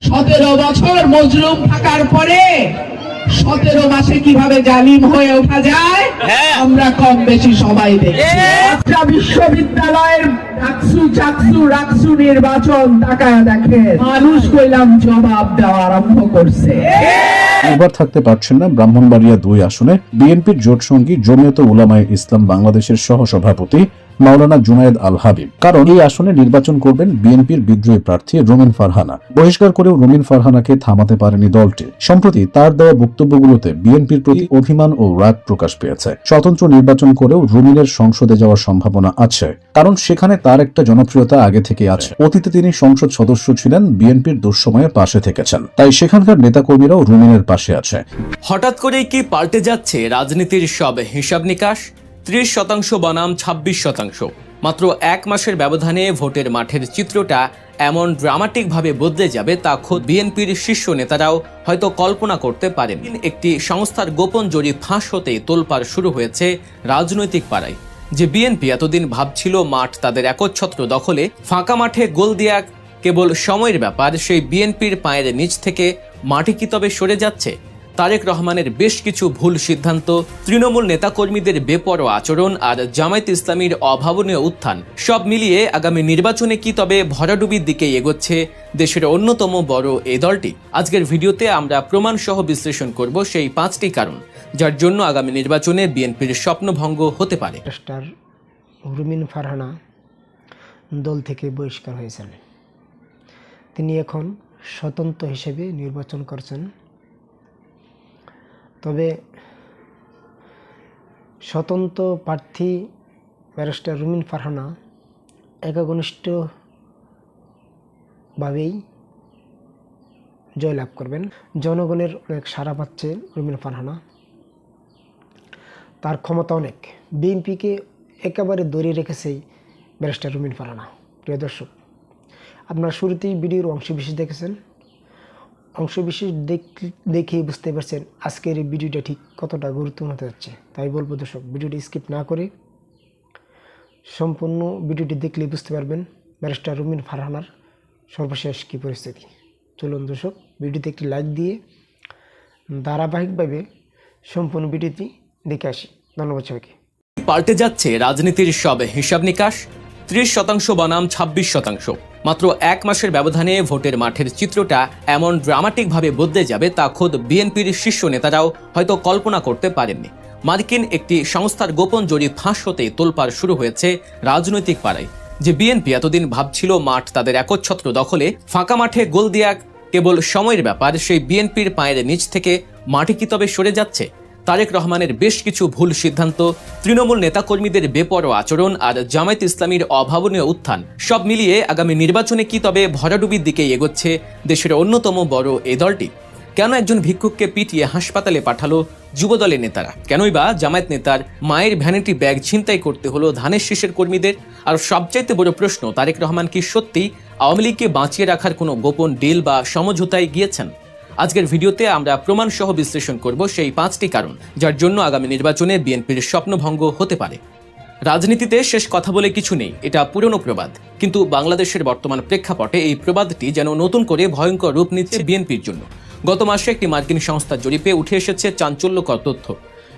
17 বছর মজলুম থাকার পরে 17 মাসে কিভাবে জালিম হয়ে ওঠা যায় আমরা কম বেশি সবাই দেখছি। ঢাকা বিশ্ববিদ্যালয়ের রাকসু নির্বাচন তাকায় দেখে মানুষ কইলাম জবাব দেওয়া আরম্ভ করছে। এবার থাকতে পারছেন না ব্রাহ্মণবাড়িয়া 2 আসনে বিএনপির জোট সঙ্গী জমিয়তে উলামায়ে ইসলাম বাংলাদেশের সহসভাপতি মাওলানা জুনায়েদ আল হাবিব। কারণ এই আসনে নির্বাচন করবেন বিএনপির বিদ্রোহী প্রার্থী রুমিন ফারহানা। বহিষ্কার করেও রুমিন ফারহানাকে থামাতে পারেনি দলটি। সম্প্রতি তার দেওয়া বক্তব্যগুলোতে বিএনপির প্রতি অভিমান ও রাগ প্রকাশ পেয়েছে। স্বতন্ত্র নির্বাচন করেও রুমিনের সংসদে যাওয়ার সম্ভাবনা আছে, কারণ সেখানে তার একটা জনপ্রিয়তা আগে থেকে আছে। অতীতে তিনি সংসদ সদস্য ছিলেন, বিএনপির দুঃসময়ে পাশে থেকেছেন, তাই সেখানকার নেতাকর্মীরাও রুমিনের পাশে আছে। হঠাৎ করেই কি পাল্টে যাচ্ছে রাজনীতির সব হিসাব নিকাশ? 30% বনাম 26%। মাত্র 1 মাসের ব্যবধানে ভোটের মাঠের চিত্রটা এমন ড্রামাটিকভাবে বদলে যাবে তা খোদ বিএনপির শীর্ষ নেতারাও হয়তো কল্পনা করতে পারেন। একটি সংস্থার গোপন জরিপ ফাঁস হতেই তোলপাড় শুরু হয়েছে রাজনৈতিক পাড়ায়। যে বিএনপি এতদিন ভাবছিল মাঠ তাদের একচ্ছত্র দখলে, ফাঁকা মাঠে গোল দেয়া কেবল সময়ের ব্যাপার, সেই বিএনপির পায়ের নিচ থেকে মাটি কি তবে সরে যাচ্ছে? তারেক রহমানের বেশ কিছু ভুল সিদ্ধান্ত, তৃণমূল নেতাকর্মীদের বেপরোয়া আচরণ আর জামায়াত ইসলামীর অভাবনীয় উত্থান, সব মিলিয়ে আগামী নির্বাচনে কি তবে ভরাডুবির দিকে এগোচ্ছে দেশের অন্যতম বড় এই দলটি? আজকের ভিডিওতে আমরা প্রমাণসহ বিশ্লেষণ করব সেই 5টি কারণ যার জন্য আগামী নির্বাচনে বিএনপির স্বপ্নভঙ্গ হতে পারে। স্টার রুমিন ফারহানা দল থেকে বহিষ্কার হয়েছেন। তিনি এখন স্বতন্ত্র হিসেবে নির্বাচন করছেন। তবে স্বতন্ত্র প্রার্থী ব্যারিস্টার রুমিন ফারহানা একঘনিষ্ঠভাবেই জয়লাভ করবেন। জনগণের অনেক সাড়া পাচ্ছে রুমিন ফারহানা, তার ক্ষমতা অনেক। বিএনপিকে একেবারে ধরে রেখেছে ব্যারিস্টার রুমিন ফারহানা। প্রিয় দর্শক, আপনারা শুরুতেই ভিডিওর অংশবিশেষ দেখেছেন। অংশবিশেষ দেখেই বুঝতে পারছেন আজকের এই ভিডিওটা ঠিক কতটা গুরুত্বপূর্ণ হতে যাচ্ছে। তাই বলবো দর্শক, ভিডিওটি স্কিপ না করে সম্পূর্ণ ভিডিওটি দেখলে বুঝতে পারবেন ব্যারিস্টার রুমিন ফারহানার সর্বশেষ কী পরিস্থিতি। চলুন দর্শক, ভিডিওতে একটি লাইক দিয়ে ধারাবাহিকভাবে সম্পূর্ণ ভিডিওটি দেখে আসি। ধন্যবাদ সবাইকে। পাল্টে যাচ্ছে রাজনীতির সব হিসাব নিকাশ। 30% বনাম 26%। মাত্র 1 মাসের ব্যবধানে ভোটের মাঠের চিত্রটা এমন ড্রামাটিকভাবে বদলে যাবে তা খোদ বিএনপির শীর্ষ নেতারাও হয়তো কল্পনা করতে পারেননি। মার্কিন একটি সংস্থার গোপন জরিপ ফাঁস হতেই তোলপাড় শুরু হয়েছে রাজনৈতিক পাড়ায়। যে বিএনপি এতদিন ভাবছিল মাঠ তাদের একচ্ছত্র দখলে, ফাঁকা মাঠে গোল দেয়া কেবল সময়ের ব্যাপার, সেই বিএনপির পায়ের নিচ থেকে মাটি কি তবে সরে যাচ্ছে? তারেক রহমানের বেশ কিছু ভুল সিদ্ধান্ত, তৃণমূল নেতাকর্মীদের বেপরোয়া আচরণ আর জামায়াত ইসলামীর অভাবনীয় উত্থান, সব মিলিয়ে আগামী নির্বাচনে কি তবে ভরাডুবির দিকে এগোচ্ছে দেশের অন্যতম বড় এই দলটি? কেন একজন ভিক্ষুককে পিটিয়ে হাসপাতালে পাঠালো যুবদলের নেতারা? কেনই বা জামায়াত নেতার মায়ের ভ্যানিটি ব্যাগ ছিনতাই করতে হলো ধানের শীষের কর্মীদের? আর সবচাইতে বড় প্রশ্ন, তারেক রহমান কি সত্যি আওয়ামী লীগকে বাঁচিয়ে রাখার কোনো গোপন ডিল বা সমঝোতায় গিয়েছেন? আজকের ভিডিওতে আমরা প্রমাণসহ বিশ্লেষণ করব সেই 5টি কারণ যার জন্য আগামী নির্বাচনে বিএনপির স্বপ্নভঙ্গ হতে পারে। রাজনীতিতে শেষ কথা বলে কিছু নেই, এটা পুরনো প্রবাদ। কিন্তু বাংলাদেশের বর্তমান প্রেক্ষাপটে এই প্রবাদটি যেন নতুন করে ভয়ঙ্কর রূপ নিচ্ছে বিএনপির জন্য। গত মাসে একটি মার্কিন সংস্থার জরিপে উঠে এসেছে চাঞ্চল্যকর তথ্য।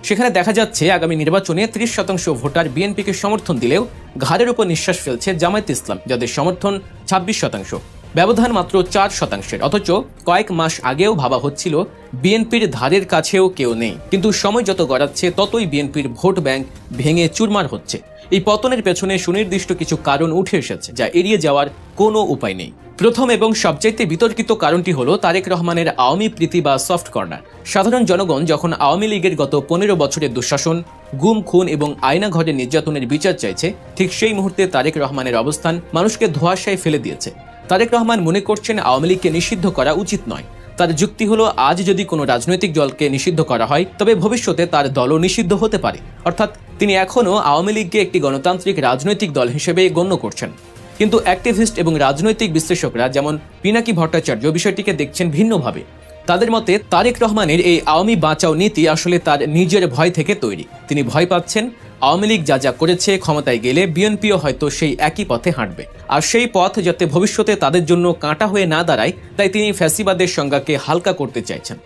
সেখানে দেখা যাচ্ছে আগামী নির্বাচনে 30% ভোটার বিএনপিকে সমর্থন দিলেও ঘাড়ের উপর নিঃশ্বাস ফেলছে জামায়াত ইসলাম, যাদের সমর্থন 26%। ব্যবধান মাত্র 4%। অথচ কয়েক মাস আগেও ভাবা হচ্ছিল বিএনপির ধারের কাছেও কেউ নেই। কিন্তু সময় যত গড়াচ্ছে ততই বিএনপির ভোট ব্যাংক ভেঙে চুরমার হচ্ছে। এই পতনের পেছনে সুনির্দিষ্ট কিছু কারণ উঠে এসেছে যা এড়িয়ে যাওয়ার কোনো উপায় নেই। প্রথম এবং সবচাইতে বিতর্কিত কারণটি হলো তারেক রহমানের আওয়ামী প্রীতি বা সফট কর্নার। সাধারণ জনগণ যখন আওয়ামী লীগের গত 15 বছরের দুঃশাসন, গুম খুন এবং আয়নাঘরে নির্যাতনের বিচার চাইছে, ঠিক সেই মুহূর্তে তারেক রহমানের অবস্থান মানুষকে ধোঁয়াশায় ফেলে দিয়েছে। তারেক রহমান মনে করছেন আওয়ামী লীগকে নিষিদ্ধ করা উচিত নয়। তার যুক্তি হলো, আজ যদি কোনো রাজনৈতিক দলকে নিষিদ্ধ করা হয় তবে ভবিষ্যতে তার দলও নিষিদ্ধ হতে পারে। অর্থাৎ তিনি এখনও আওয়ামী লীগকে একটি গণতান্ত্রিক রাজনৈতিক দল হিসেবে গণ্য করছেন। কিন্তু অ্যাক্টিভিস্ট এবং রাজনৈতিক বিশ্লেষকরা যেমন পিনাকি ভট্টাচার্য বিষয়টিকে দেখছেন ভিন্নভাবে। তাদের মতে তারেক রহমানের এই আওয়ামী বাঁচাও নীতি আসলে তার নিজের ভয় থেকে তৈরি। তিনি ভয় পাচ্ছেন আওয়ামী লীগ যা যা করেছে ক্ষমতায় গেলে বিএনপিও হয়তো সেই একই পথে হাঁটবে, আর সেই পথ যাতে ভবিষ্যতে তাদের জন্য কাঁটা হয়ে না দাঁড়ায় তাই তিনি ফ্যাসিবাদের সংজ্ঞাকে হালকা করতে চাইছেন।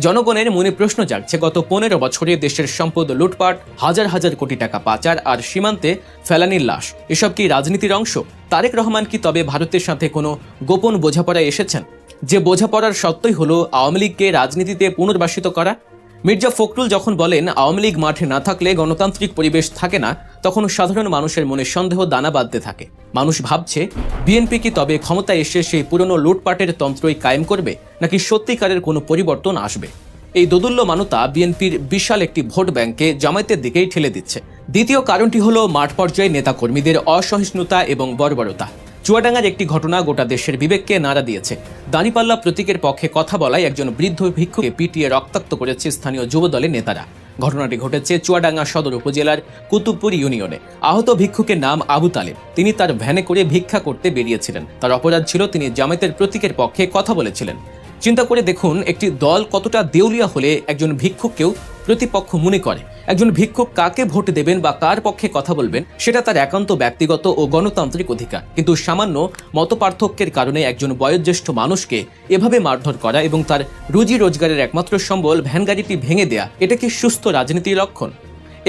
জনগণের মনে প্রশ্ন জাগছে, গত 15 বছরে দেশের সম্পদ লুটপাট, হাজার হাজার কোটি টাকা পাচার আর সীমান্তে ফেলানির লাশ, এসব কি রাজনীতির অংশ? তারেক রহমান কি তবে ভারতের সাথে কোনো গোপন বোঝাপড়ায় এসেছেন, যে বোঝাপড়ার সত্যই হলো আওয়ামী লীগকে রাজনীতিতে পুনর্বাসিত করা? মির্জা ফখরুল যখন বলেন আওয়ামী লীগ মাঠে না থাকলে গণতান্ত্রিক পরিবেশ থাকে না, তখন সাধারণ মানুষের মনে সন্দেহ দানা বাঁধতে থাকে। মানুষ ভাবছে বিএনপি কি তবে ক্ষমতায় এসে সেই পুরনো লুটপাটের তন্ত্রই কায়েম করবে, নাকি সত্যিকারের কোনো পরিবর্তন আসবে? এই দোদুল্যমানতা বিএনপির বিশাল একটি ভোট ব্যাংকে জামায়াতের দিকেই ঠেলে দিচ্ছে। দ্বিতীয় কারণটি হলো মাঠ পর্যায়ে নেতাকর্মীদের অসহিষ্ণুতা এবং বর্বরতা। চুয়াডাঙ্গার একটি ঘটনা গোটা দেশের বিবেককে নাড়া দিয়েছে। দাঁড়িপাল্লা প্রতীকের পক্ষে কথা বলায় একজন বৃদ্ধ ভিক্ষুকে পিটিয়ে রক্তাক্ত করেছে স্থানীয় যুবদলের নেতারা। ঘটনাটি ঘটেছে চুয়াডাঙ্গা সদর উপজেলার কুতুবপুর ইউনিয়নে। আহত ভিক্ষুকের নাম আবু তালেব। তিনি তার ভ্যানে করে ভিক্ষা করতে বেরিয়েছিলেন। তার অপরাধ ছিল তিনি জামায়াতের প্রতীকের পক্ষে কথা বলেছিলেন। চিন্তা করে দেখুন, একটি দল কতটা দেউলিয়া হলে একজন ভিক্ষুককেও প্রতিপক্ষ মনে করে। একজন ভিক্ষুক কাকে ভোট দেবেন বা কার পক্ষে কথা বলবেন সেটা তার একান্ত ব্যক্তিগত ও গণতান্ত্রিক অধিকার, কিন্তু সামান্য মতপার্থক্যের কারণে একজন বয়োজ্যেষ্ঠ মানুষকে এভাবে মারধর করা এবং তার রুজি রোজগারের একমাত্র সম্বল ভ্যানগাড়িটি ভেঙে দেয়া, এটা কি সুস্থ রাজনীতির লক্ষণ?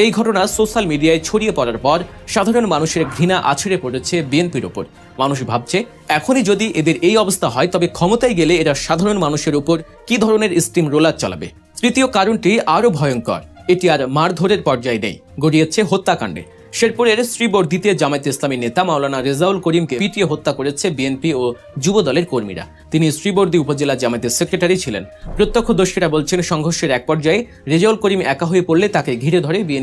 এই ঘটনা সোশ্যাল মিডিয়ায় ছড়িয়ে পড়ার পর সাধারণ মানুষের ঘৃণা আছড়ে পড়েছে বিএনপির ওপর। মানুষ ভাবছে এখনই যদি এদের এই অবস্থা হয় তবে ক্ষমতায় গেলে এরা সাধারণ মানুষের উপর কি ধরনের স্টিম রোলার চালাবে। তৃতীয় কারণটি আরও ভয়ঙ্কর। এটি আর মারধরের পর্যায়ে নেই, গড়িয়েছে হত্যাকাণ্ডে। শেরপুরের শ্রীবর্ধিতে জামায়াতে ইসলামী নেতা মাওলানা রেজাউল করিমকে পিটিয়ে হত্যা করেছে বিএনপি ও যুব দলের কর্মীরা। তিনি শ্রীবর্ধি উপজেলা জামায়াতের সেক্রেটারি ছিলেন। প্রত্যক্ষদর্শীরা বলছেন সংঘর্ষের এক পর্যায়ে রেজাউল করিম একা হয়ে পড়লে তাকে ঘিরে ধরে বিএনপি।